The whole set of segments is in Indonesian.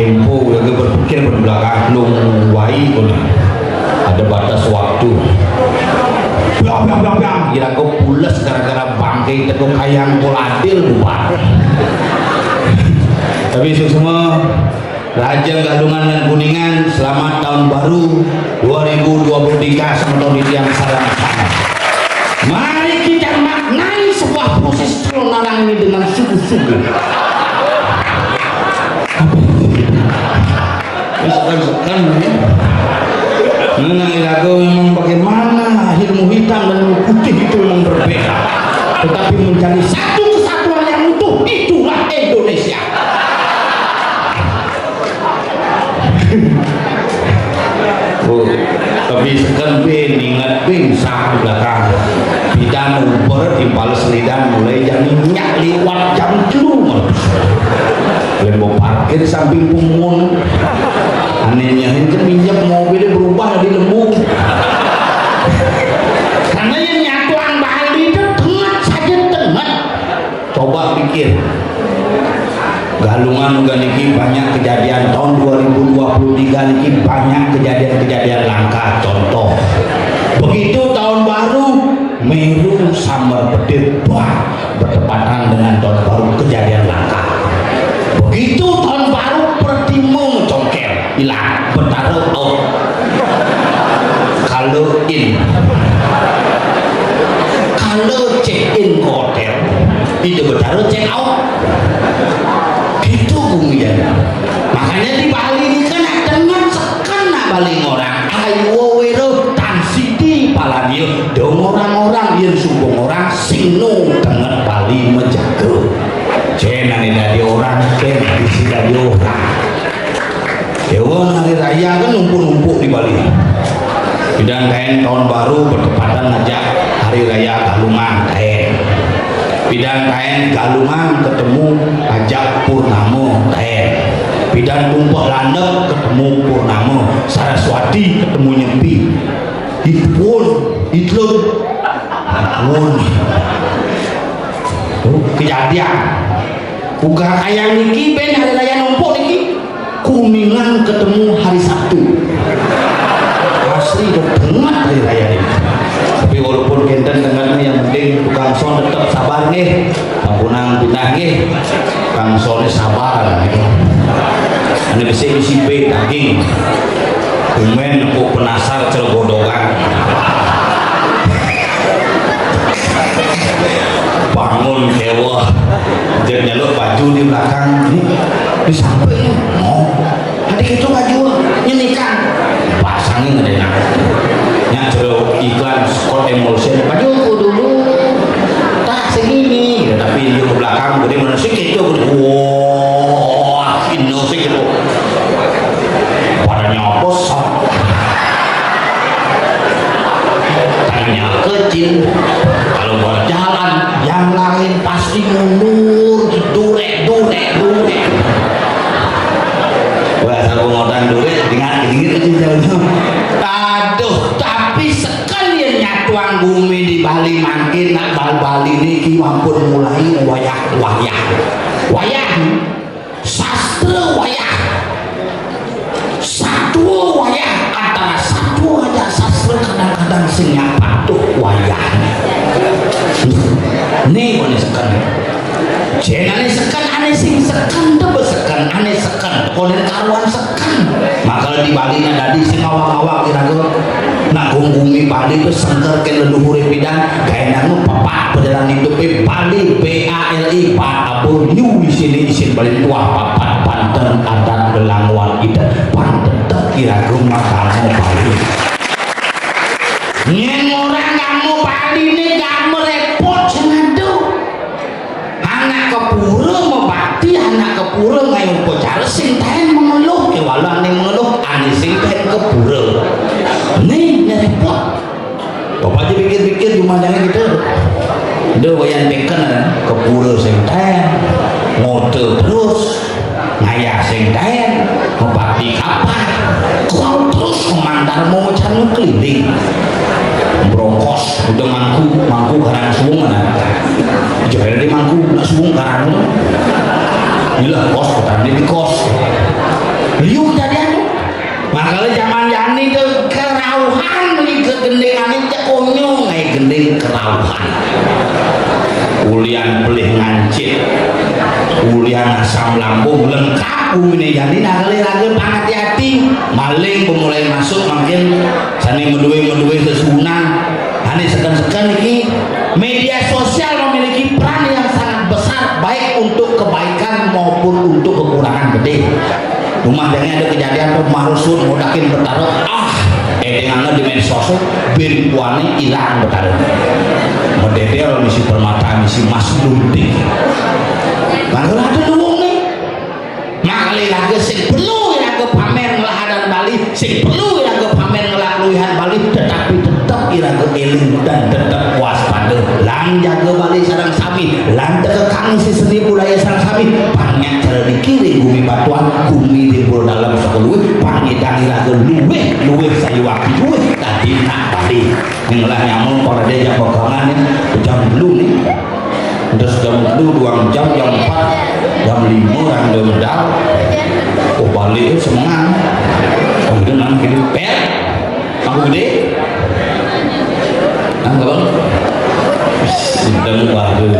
tempo lagi berpikir berbelakang lung wai pun ada batas waktu bang kira kau pulas gara-gara bangkai tekuk kayang poladil bubar. Tapi semua Raja Galungan dan Kuningan, selamat tahun baru 2023 sama tahun ini yang sama-sama. Mari kita maknai sebuah proses kelonaran ini dengan sungguh-sungguh. Sekan ya. Menang irago memang bagaimana ilmu hitam dan ilmu putih itu memang berbeda, tetapi menjadi satu kesatuan yang utuh, itulah Indonesia. Oh, tapi sekan ben ingat ben sak belakang bidan uber impal selidan mulai jam minyak liwat jam 3 malam. Lembo parkir samping pumun. Anehnya itu minyak mobilnya berubah di lembu. Karena yang nyatuan Bali itu tengah saja tengah. Coba pikir. Galungan juga niki banyak kejadian tahun 2023 niki banyak kejadian-kejadian langka. Contoh begitu tahun baru Meru Samar Petir bertepatan dengan tahun baru kejadian langka. Begitu tahun baru Pertimo congkel hilang bertaruh out kalau check in ke hotel itu bertaruh check out. Itu kemudian makanya di Bali ini kan dengan sekena Bali orang ayo wero tan siti palanil dong orang-orang yang sumbung orang sino dengan Bali menjaga jenang dari orang ken isi dari orang hewan hari raya kan numpuk-numpuk di Bali. Bidang kain tahun baru bertepatan ngajak hari raya Galungan kain. Bidang kain Galungan ketemu ajak Purnamo kain. Bidang tumpuk landep ketemu Purnamo. Saraswati ketemu Nyempi. Itpun Itlun kejadian bukan ayam niki ben hari raya numpuk niki Kuningan ketemu hari Sabtu asli banget hari raya ini. Tapi walaupun kenten dengan yang penting tukang son tetap sabar nih ampunang pindah nih tukang sonnya sabar gitu. Ini bisa isi B daging kumen aku penasar celgodongan bangun kewah jadi nyaluk baju di belakang ini sampai mau adik itu baju nyenikan pasangnya nggak enak nya jeruk iklan Scott Emulsion bajuku dulu tak segini gitu. Tapi di belakang gede mana sih itu wah ini sih gitu pada nyopos tanya kecil kalau berjalan yang lain pasti mundur durek wah kalau ngodan durek dengan dingin aduh. Tapi sekalian nyatuan bumi di Bali makin nak Bali ini ampun mulai wayah sastra wayah satu wayah antara satu aja sastra kadang-kadang sing patuh wayah nih boleh sekan jangan sekan aneh sing sekan tebe sekan aneh sekan kolen karuan sekan maka di Bali ada di sing awak-awak kira-kira nak bumi Bali itu sengker ke leluhur bidang gaya nama papat perjalanan hidup Bali BALI Pak Abur New di sini isin Bali tua papat Banten adat Belangwal idat Banten kira rumah kamu Bali yang orang kamu Bali ini kamu repot senadu anak kepura mau bakti anak kepura ngayon po cara sintahin mengeluh kewalan yang mengeluh ane sintahin kepura nih repot. Bapak aja pikir-pikir rumahnya gitu udah wayan beken kepura sintahin ngode terus ngaya sintahin mau bakti kapan kau terus memantar mau cari keliling brokos udah mangku karang suung mana jauh dari mangku nak suung karang inilah kos petani di kos liuk tadi makanya zaman yani itu kerauhan ini kegendengan ini konyong kayak gendeng kerauhan ulian belih ngancit ulian asam lambung lengkap ini jadi nakali-nakali hati-hati maling pemulai masuk makin sani menduwe sesunan ini sekan-sekan ini media sosial memiliki peran yang sangat besar baik untuk kebaikan maupun untuk kekurangan gede rumah jangan ada kejadian rumah rusun modakin bertaruh dengan di media sosial bin puani hilang bertaruh model misi permata misi mas lunting kalau ada luwung nih makali lagi sing perlu yang ke pamer ngelahadan Bali sing perlu yang ke pamer ngelakuihan Bali tetapi tetap ira ke eling dan tetap waspada lang jaga Bali sareng sami lang tekekang si seni budaya sareng sami banyak cara dikiri bumi batuan bumi di dalam sekuluh pangidang ira ke luweh sayu waktu luweh tadi nak Bali ngelah nyamuk pada dia yang pegangan jam belum nih terus jam 2 jam 4 jam 5 orang udah medal balik semangat kemudian nanti gini per aku gede enggak bang sedang waduh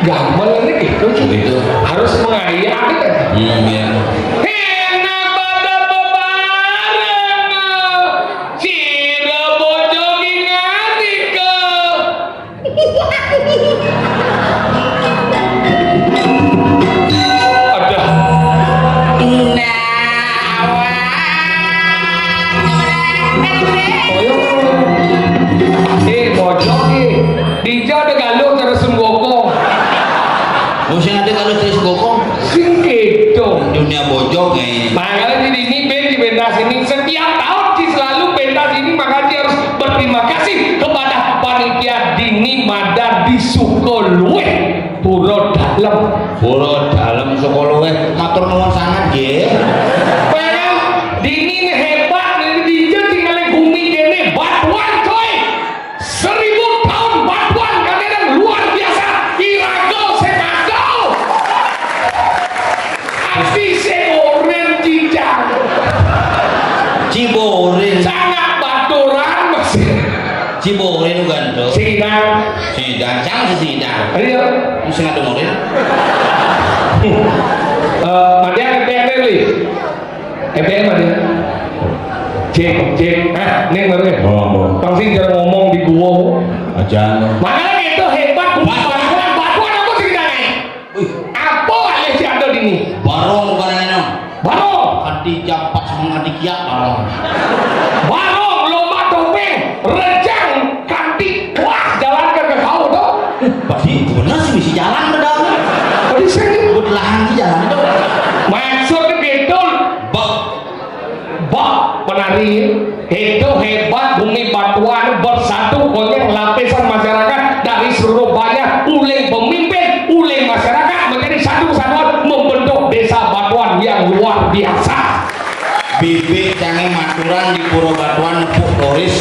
gampang ini gitu harus mengayak ya. Enak pada bebareng sira bojo ngati ke ada bojo ki dijo de galuh terus semboko Oh sing ade kalau terus bokong sing kedo. dunia bojong Makanya di sini di pentas ini setiap tahun sih selalu pentas ini, makanya harus berterima kasih kepada panitia Dini Madan di Sukolue Puro Dalem Sukolue matur nuwun sangat nggih. Pengen Dini ini hebat, ini DJ tinggal bumi kene batuan coy 1000 tahun batuan kalian luar biasa. Irago sekado Afi seoren cicang Ciborin sangat baturan masih Ciborin gandeng sidang jangan sidang ayo sing ade murid Madian EPM li EPM Madian cek nih baru ya langsung jangan ngomong di gua aja makanya itu hebat batuan apa ceritanya apa aja sih ada di ini barong bukan yang enak barong hati japat sama hati kiak barong lomba topeng rejang kantik wah jalan ke kau tuh pasti bener sih bisa jalan ke dalam tadi sini buat lahan di jalan itu maksudnya gitu bak penari itu hebat bumi batuan bersatu konyol lapisan masyarakat dari seluruh banyak uling pemimpin uling masyarakat menjadi satu kesatuan membentuk desa batuan yang luar biasa. bibit canggih maturan di Puro Batuan nepuk turis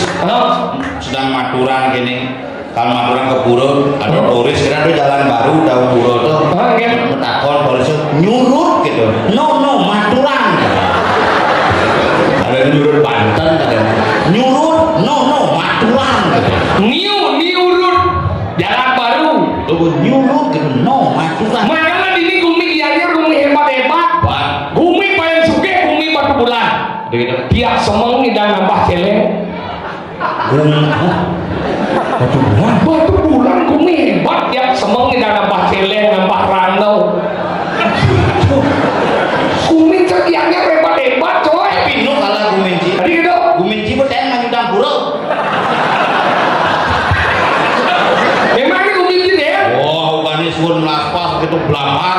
sedang maturan gini kalau maturan ke Puro ada turis kira ada jalan baru daun Puro tuh metakon polisi nyurut gitu no maturan ada nyurut Banten ada nyurut no maturan gitu nyurut jalan baru nyurut gitu no maturan makanya ini gumi kianya gumi hebat gumi paling suke gumi batu bulan tiap semang ini dan nambah celeng batu bulan gumi hebat tiap semang ini dan nambah celeng nambah randau gumi setiapnya hebat coy tapi no kalah guminci tadi gitu guminci bertanya maju dan Puro memang ini gumi gitu ya wah bukan sun melapas gitu belapar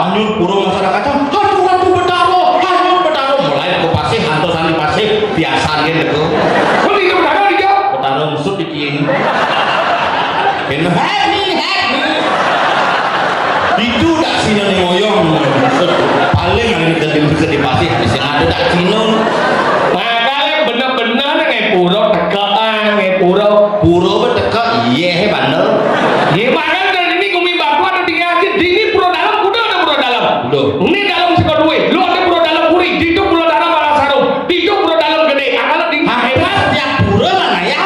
hanyut Puro masyarakatnya hantu betaro mulai ke pasir hantu sani pasir biasa gitu kok itu betaro dijawab betaro musut di kiri kena happy itu tak sini nih ngoyong paling yang di pasir di sini ada tak sini makanya bener-bener nge Puro tekaan nge Puro berteka iya bandel ya makanya dari ini gumi batuan ada tiga aja di ini Puro Dalam kuda ada Puro Dalam ini dalam sekodue lu ada Puro Dalam Puri di itu Puro Dalam Alasarum di itu Puro Dalam Gede akal di hebat tiap Puro mana ya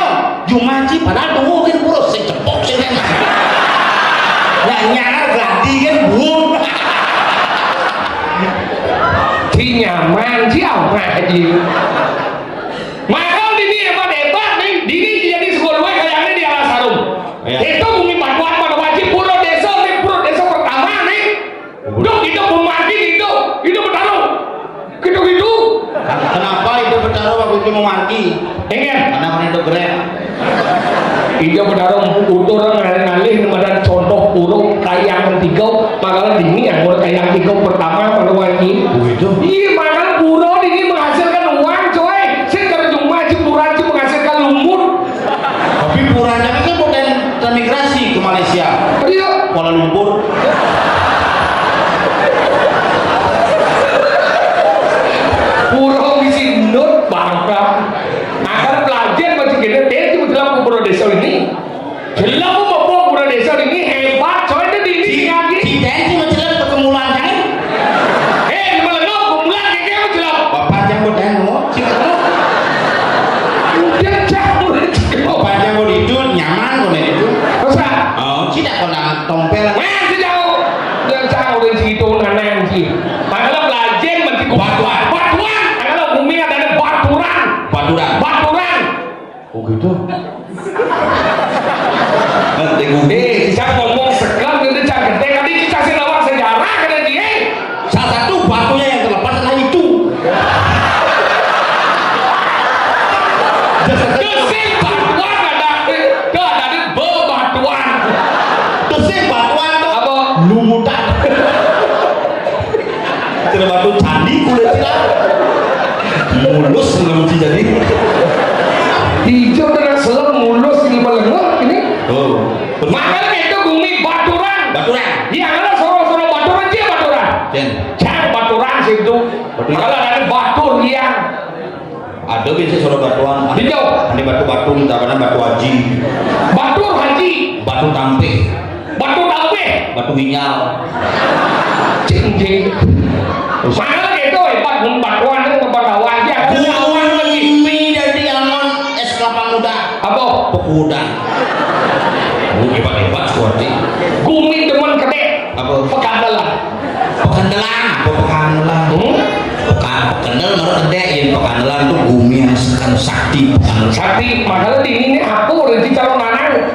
Jumanji padahal mungkin Puro secepok sih kan nyar ganti kan bung si nyaman siapa aja maka di ini hebat nih di ini jadi sekodue kayaknya di Alasarum itu bumi batuan pada wajib Puro Desa nih Puro Desa pertama nih udah kita memanggil itu bertaruh gitu kenapa itu bertaruh waktu itu mau mati ingin kenapa itu keren iya bertaruh utur ngalih kepada contoh Puro kayang tiga makalah dini yang mulai kayang tiga pertama pada wajib itu iya makalah Puro ini menghasilkan uang coy sekarang maju Puro menghasilkan lumut tapi Puranya kan bukan transmigrasi ke Malaysia iya Kuala Lumpur Puro misi not bangka akan pelajar masih gede itu dalam Puro Desa ini jelas mau Puro Desa ini hebat coy itu di ini lagi di tensi menjelaskan perkemulan kan melengok kemulan kayak jelas bapak yang mau sih dia campur bapak yang mau itu nyaman kok itu masa tidak kena tompel wah sejauh dan jauh dari situ nanang sih makanya pelajar masih batuan makanya bumi ada baturan oh gitu bisa ngomong sekarang itu jangan gede tadi kita kasih lawak sejarah kan dia salah satu batunya yang terlepas adalah itu Desing batuan ada bebatuan desing batuan apa lumutan kena batu candi kulit sila mulus belum jadi hijau dengan selang mulus ini melengok ini oh makanya itu bumi baturan iya karena soro-soro baturan dia baturan jangan baturan situ kalau ada batur yang ada biasa soro batuan hijau ini batu-batu minta batu haji batur haji batu tampe batu minyal cing makanya itu hebat batuan itu batuan dia batuan lagi dari almond es kelapa muda apa? pekuda hebat-hebat seperti gumi demen kedek apa? pekandelan Pekandelan malah kedek ya pekandelan tuh gumi yang sekan sakti makanya di ini aku udah di calon anak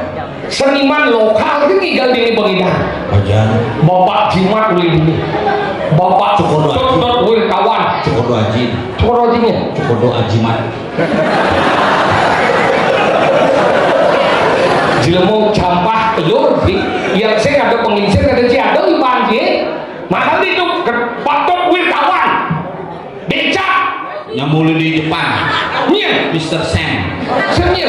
seniman lokal itu tinggal di Bengida aja bapak jimat boleh ini bapak Cokro kawan Cokro ajimat Jilemo campah telur yang saya ada penginsir ada ciado di banjir maka itu patut kawan becak nyamuli di depan iya Mr. Sam Sempik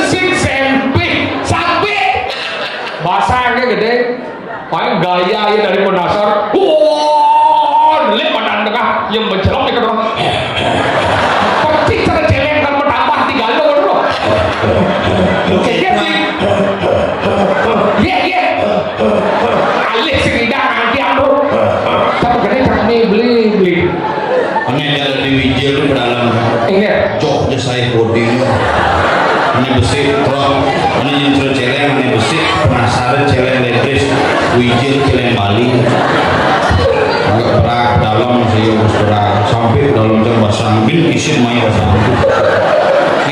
mesin Sempik sampai bahasanya gede paling gaya ya dari penasar delik badan tengah yang mencelok di kedua percis cara celeng kan bertambah 3 lo bro iya alih segida nanti bro tapi gede cakni beli hanya jalan di Wijil itu berdalam ingat jok saya bodi ini besi truk ini nyentro celeng ini besi penasaran celeng letris Wijil celeng Bali agak berat dalam saya berat sampai dalam jam basang bin isin main basang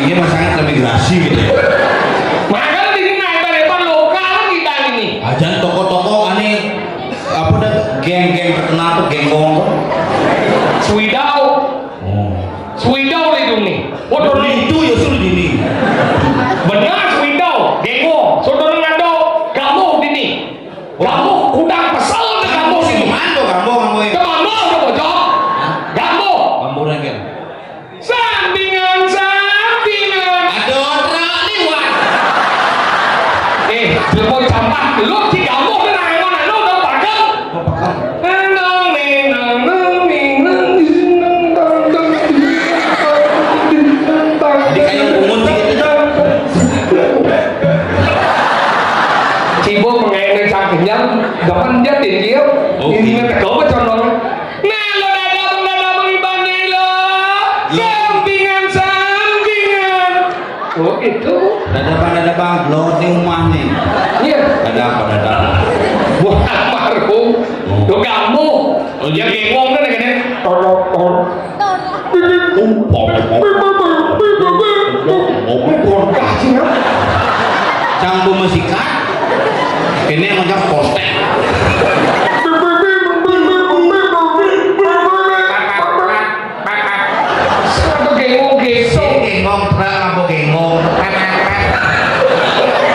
ini masangan imigrasi gitu makanya di sini hebat-hebat lokal kita ini aja toko-toko aneh apa dah geng-geng terkenal tuh genggong Swidau itu nih waduh itu ya suruh gini benar Swidau genggong saudara ngado kamu gini kamu kudang pesel ke kamu sini kamu ke kamu udah bocor kamu rengkel sampingan ada orang lewat mau campah lu si kamu udah mana lu udah pakai Cibo mengenai sampingnya gapan dia tinggi ini tegak macam dong nah lo dada mengibani lo sampingan oh itu dada bang lo di rumah nih iya dada buat almarhum lo kamu dia ngomong kan gini campur musikat ini macam postek gengong apa gengong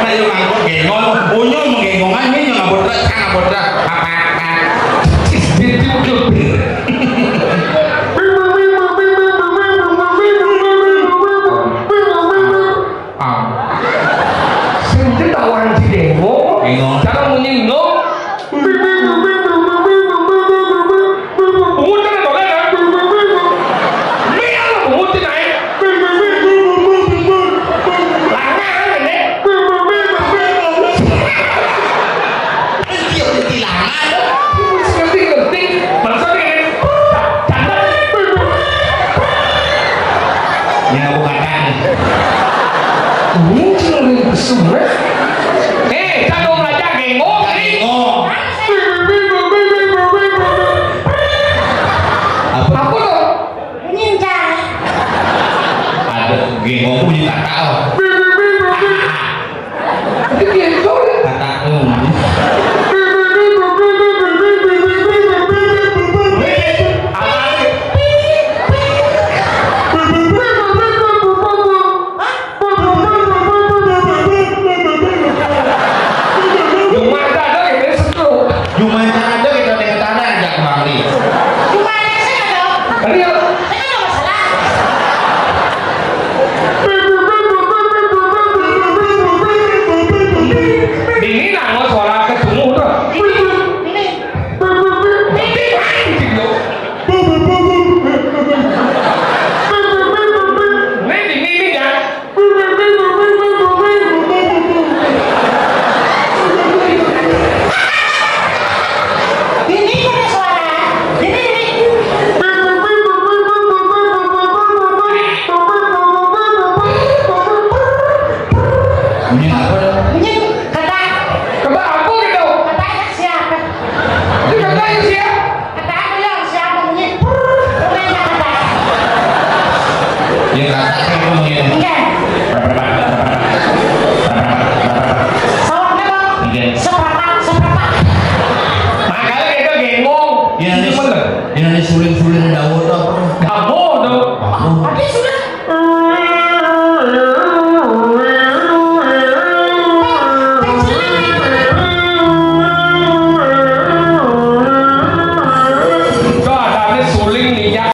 nah yung ngangkut gengong unyo menggengongan ini yung ngabot cara menyinggung gengong punya kakak apa dong? Ini kata aku gitu. katanya siapa? Itu katanya siapa? Kata aku yang siapa bunyi? Rumahnya kata. Ya katanya ngomongin. Enggak. Sawahnya bang. Oke. Seberapa? Makanya kita gengong. Ya Itu bener. ini suling-suling Daud